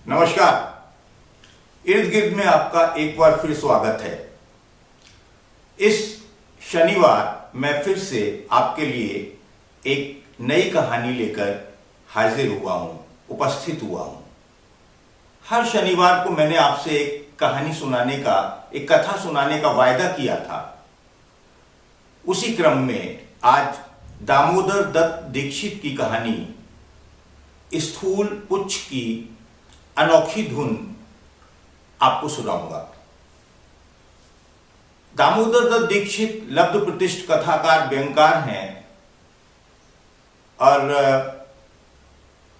नमस्कार। इर्द गिर्द में आपका एक बार फिर स्वागत है। इस शनिवार मैं फिर से आपके लिए एक नई कहानी लेकर हाजिर हुआ हूं, उपस्थित हुआ हूं। हर शनिवार को मैंने आपसे एक कहानी सुनाने का, एक कथा सुनाने का वायदा किया था। उसी क्रम में आज दामोदर दत्त दीक्षित की कहानी स्थूल पुच्छ की अनोखी धुन आपको सुनाऊंगा। दामोदर दत्त दीक्षित लब्ध प्रतिष्ठ कथाकार, व्यंगकार हैं और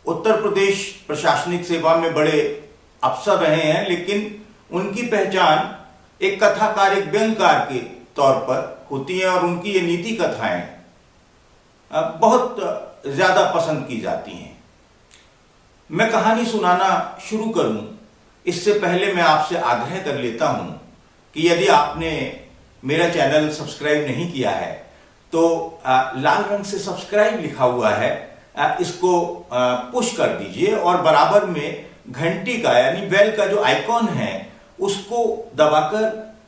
उत्तर प्रदेश प्रशासनिक सेवा में बड़े अफसर रहे हैं, लेकिन उनकी पहचान एक कथाकार, एक व्यंगकार के तौर पर होती है और उनकी ये नीति कथाएं बहुत ज्यादा पसंद की जाती हैं। मैं कहानी सुनाना शुरू करूं इससे पहले मैं आपसे आग्रह कर लेता हूं कि यदि आपने मेरा चैनल सब्सक्राइब नहीं किया है तो लाल रंग से सब्सक्राइब लिखा हुआ है, इसको पुश कर दीजिए और बराबर में घंटी का यानी बेल का जो आइकॉन है उसको दबाकर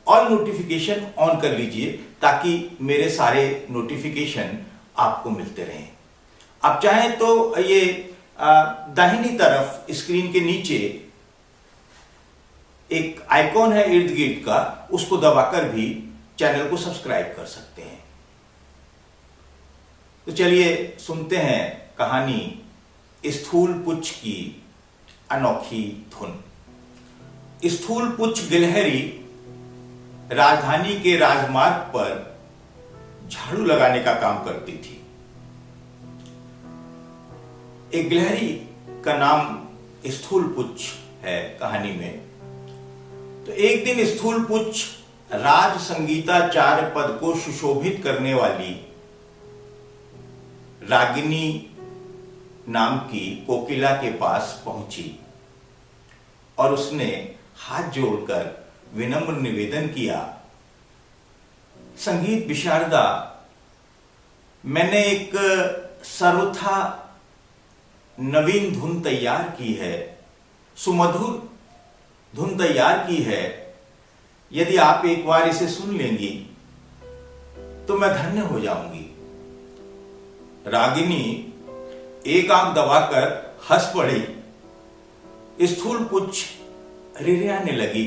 ऑल नोटिफिकेशन ऑन कर लीजिए ताकि मेरे सारे नोटिफिकेशन आपको मिलते रहें। आप चाहें तो ये दाहिनी तरफ स्क्रीन के नीचे एक आइकॉन है इर्द गिर्द का, उसको दबाकर भी चैनल को सब्सक्राइब कर सकते हैं। तो चलिए सुनते हैं कहानी स्थूल पुच्छ की अनोखी धुन। स्थूल पुच्छ गिलहरी राजधानी के राजमार्ग पर झाड़ू लगाने का काम करती थी। एक गिलहरी का नाम स्थूल पुच्छ है कहानी में। तो एक दिन स्थूल पुच्छ राज संगीताचार्य पद को सुशोभित करने वाली रागिनी नाम की कोकिला के पास पहुंची और उसने हाथ जोड़कर विनम्र निवेदन किया, संगीत विशारदा, मैंने एक सर्वथा नवीन धुन तैयार की है, सुमधुर धुन तैयार की है। यदि आप एक बार इसे सुन लेंगी तो मैं धन्य हो जाऊंगी। रागिनी एक आंख दबाकर हंस पड़ी। स्थूल पुच्छ रिरियाने लगी,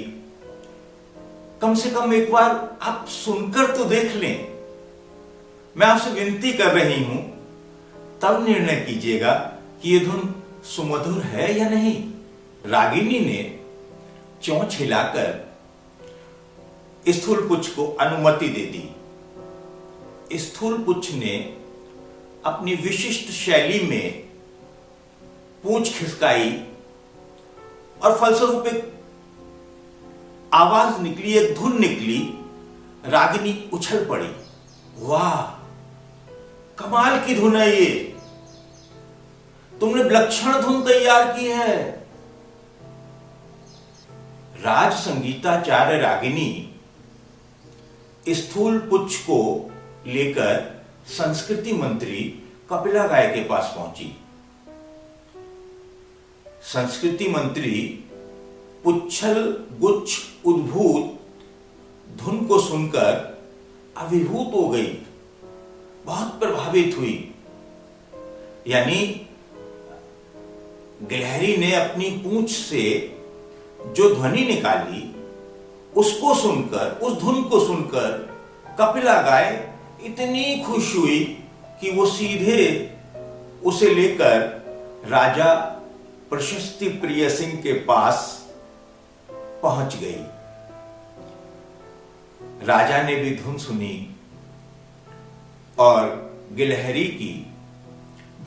कम से कम एक बार आप सुनकर तो देख लें। मैं आपसे विनती कर रही हूं, तब निर्णय कीजिएगा कि यह धुन सुमधुर है या नहीं। रागिनी ने चोंच हिलाकर स्थूल पुच्छ को अनुमति दे दी। स्थूल पुच्छ ने अपनी विशिष्ट शैली में पूंछ खिसकाई और फलस्वरूप एक आवाज निकली, एक धुन निकली। रागिनी उछल पड़ी, वाह कमाल की धुन है ये, तुमने विलक्षण धुन तैयार की है। राज संगीताचार्य रागिनी स्थूल पुच्छ को लेकर संस्कृति मंत्री कपिला गाय के पास पहुंची। संस्कृति मंत्री पुच्छल गुच्छ उद्भूत धुन को सुनकर अभिभूत हो गई, बहुत प्रभावित हुई। यानी गिलहरी ने अपनी पूंछ से जो ध्वनि निकाली उसको सुनकर, उस धुन को सुनकर कपिला गाय इतनी खुश हुई कि वो सीधे उसे लेकर राजा प्रशस्ति प्रिय सिंह के पास पहुंच गई। राजा ने भी धुन सुनी और गिलहरी की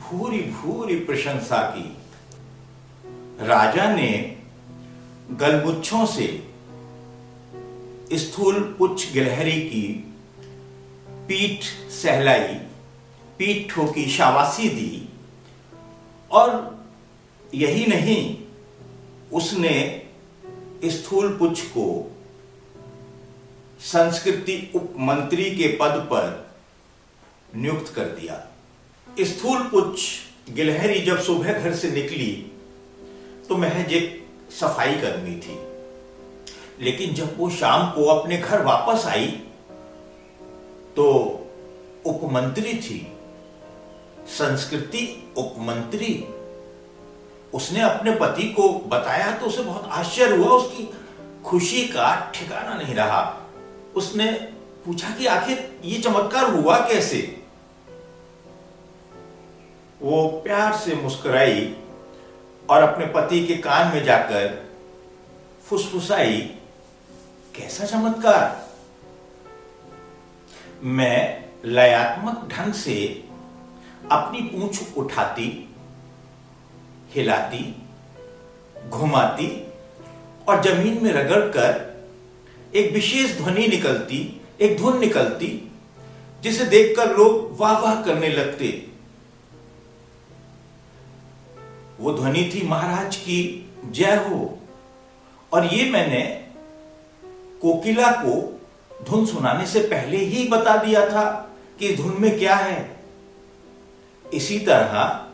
भूरी भूरी प्रशंसा की। राजा ने गलमुच्छों से स्थूल पुच्छ गिलहरी की पीठ सहलाई, पीठ ठोकी, शाबाशी दी और यही नहीं, उसने स्थूल पुच्छ को संस्कृति उपमंत्री के पद पर नियुक्त कर दिया। स्थूल पुच्छ गिलहरी जब सुबह घर से निकली तो महज एक सफाई कर्मी थी। लेकिन जब वो शाम को अपने घर वापस आई तो उपमंत्री थी, संस्कृति उपमंत्री। उसने अपने पति को बताया तो उसे बहुत आश्चर्य हुआ, उसकी खुशी का ठिकाना नहीं रहा। उसने पूछा कि आखिर ये चमत्कार हुआ कैसे। वो प्यार से मुस्कुराई और अपने पति के कान में जाकर फुसफुसाई, कैसा चमत्कार। मैं लयात्मक ढंग से अपनी पूंछ उठाती, हिलाती, घुमाती और जमीन में रगड़कर एक विशेष ध्वनि निकलती, एक धुन निकलती, जिसे देखकर लोग वाह वाह करने लगते। वो ध्वनि थी महाराज की जय हो। और ये मैंने कोकिला को धुन सुनाने से पहले ही बता दिया था कि इस धुन में क्या है। इसी तरह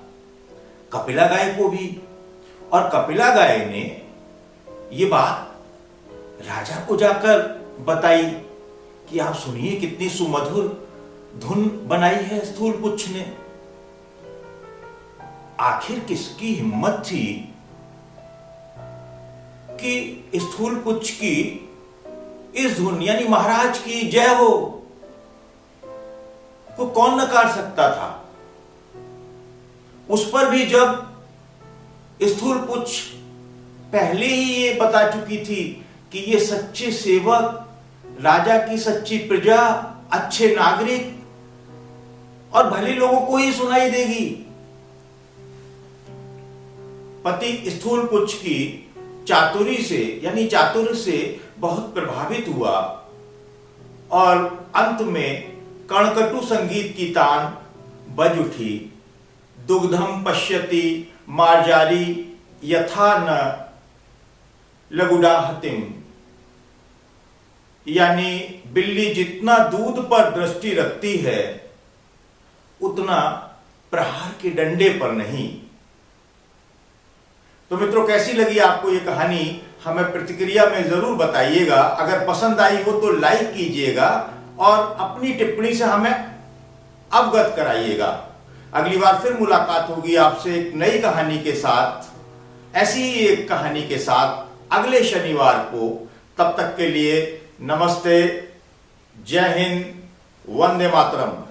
कपिला गाय को भी, और कपिला गाय ने ये बात राजा को जाकर बताई कि आप सुनिए कितनी सुमधुर धुन बनाई है स्थूलपुच्छ ने। आखिर किसकी हिम्मत थी कि स्थूलपुच्छ की इस धुन यानी महाराज की जय हो को कौन नकार सकता था। उस पर भी जब स्थूलपुच्छ पहले ही ये बता चुकी थी कि ये सच्चे सेवक, राजा की सच्ची प्रजा, अच्छे नागरिक और भले लोगों को ही सुनाई देगी। पति स्थूलपुच्छ की चातुरी से यानी चातुर्य से बहुत प्रभावित हुआ और अंत में कणकटु संगीत की तान बज उठी। दुग्धम पश्यति मार्जारी यथा न लघुडाहतिम, यानी बिल्ली जितना दूध पर दृष्टि रखती है उतना प्रहार के डंडे पर नहीं। तो मित्रों, कैसी लगी आपको ये कहानी हमें प्रतिक्रिया में जरूर बताइएगा। अगर पसंद आई हो तो लाइक कीजिएगा और अपनी टिप्पणी से हमें अवगत कराइएगा। अगली बार फिर मुलाकात होगी आपसे एक नई कहानी के साथ, ऐसी ही एक कहानी के साथ अगले शनिवार को। तब तक के लिए नमस्ते, जय हिंद, वंदे मातरम।